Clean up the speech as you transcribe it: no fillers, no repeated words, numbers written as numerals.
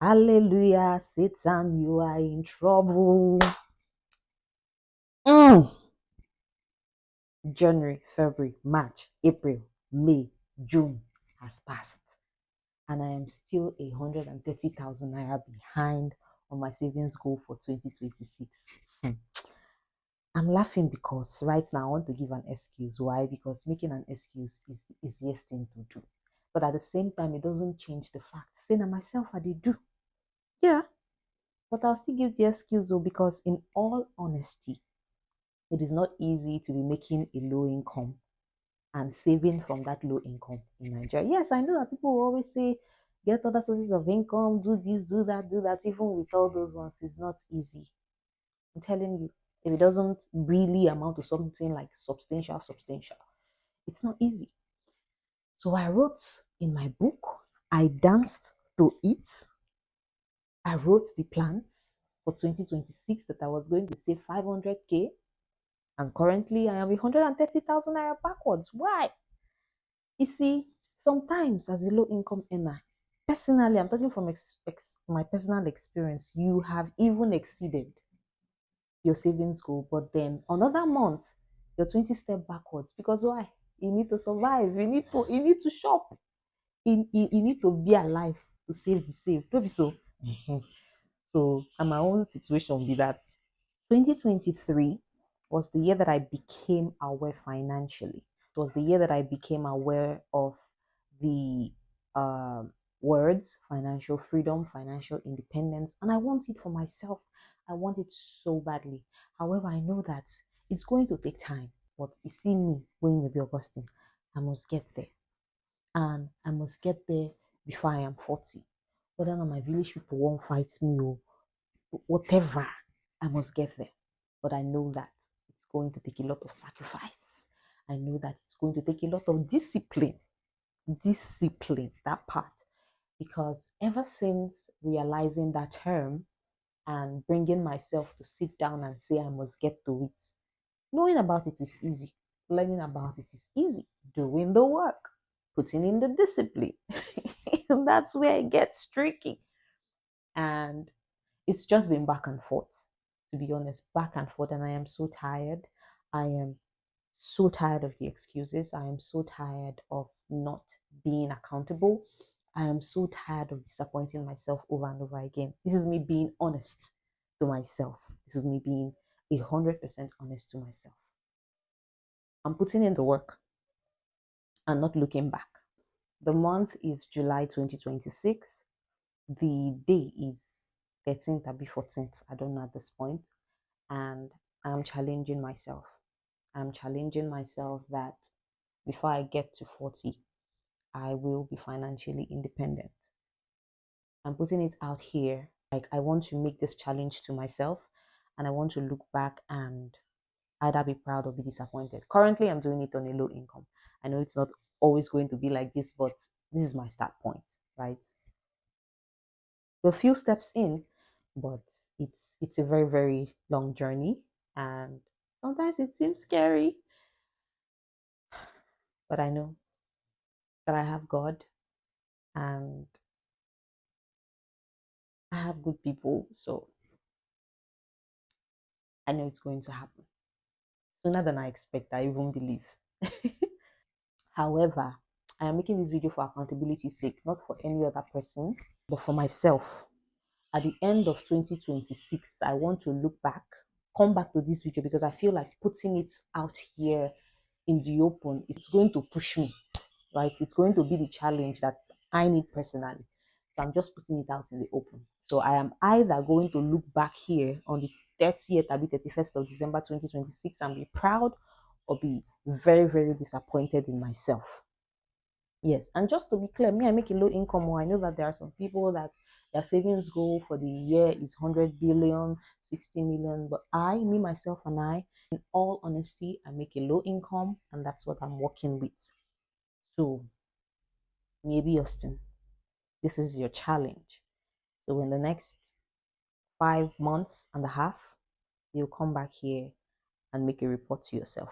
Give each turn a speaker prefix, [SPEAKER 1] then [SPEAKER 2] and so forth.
[SPEAKER 1] Hallelujah, Satan, you are in trouble. Mm. January, February, March, April, May, June has passed, and I am still 130,000 naira behind on my savings goal for 2026. I'm laughing because right now I want to give an excuse. Why? Because making an excuse is the easiest thing to do. But at the same time, it doesn't change the fact. Saying to myself, I did do. Yeah. But I'll still give the excuse though, because in all honesty, it is not easy to be making a low income and saving from that low income in Nigeria. Yes, I know that people will always say, get other sources of income, do this, do that. Even with all those ones, it's not easy. I'm telling you, if it doesn't really amount to something like substantial, it's not easy. So I wrote in my book, I danced to it. I wrote the plans for 2026 that I was going to save 500K. And currently I am 130,000 naira backwards. Why? You see, sometimes as a low income earner, personally, I'm talking from my personal experience, you have even exceeded your savings goal, but then another month you're 20 step backwards. Because why? You need to survive, you need to shop, you need to be alive to save the save. Don't be so. So, and my own situation will be that 2023 was the year that I became aware financially. It was the year that I became aware of the words financial freedom, financial independence, and I want it for myself. I want it so badly. However, I know that it's going to take time. But you see me, when you be Augustine, I must get there. And I must get there before I am 40. Whether or not my village people won't fight me or whatever, I must get there. But I know that it's going to take a lot of sacrifice. I know that it's going to take a lot of discipline. Discipline, that part. Because ever since realizing that term and bringing myself to sit down and say I must get to it, knowing about it is easy. Learning about it is easy. Doing the work, putting in the discipline. That's where it gets tricky. And it's just been back and forth, to be honest, back and forth. And I am so tired. I am so tired of the excuses. I am so tired of not being accountable. I am so tired of disappointing myself over and over again. This is me being honest to myself. This is me being 100% honest to myself. I'm putting in the work and not looking back. The month is July 2026. The day is 13th, or 14th. I don't know at this point. And I'm challenging myself. I'm challenging myself that before I get to 40, I will be financially independent. I'm putting it out here. Like, I want to make this challenge to myself, and I want to look back and either be proud or be disappointed. Currently, I'm doing it on a low income. I know it's not always going to be like this, but this is my start point, right? We're a few steps in, but it's a very, very long journey, and sometimes it seems scary, but I know that I have God and I have good people, so I know it's going to happen sooner than I expect. I even believe. However, I am making this video for accountability's sake, not for any other person, but for myself. At the end of 2026, I want to look back, come back to this video, because I feel like putting it out here in the open, it's going to push me, right? It's going to be the challenge that I need personally. So I'm just putting it out in the open. So I am either going to look back here on the 30th or 31st of December 2026 and be proud, or be very, very disappointed in myself. Yes, and just to be clear, me, I make a low income. I know that there are some people that their savings goal for the year is 100 billion, 60 million. But me, myself, and I, in all honesty, I make a low income, and that's what I'm working with. So maybe, Austin, this is your challenge. So in the next 5 months and a half, you'll come back here and make a report to yourself.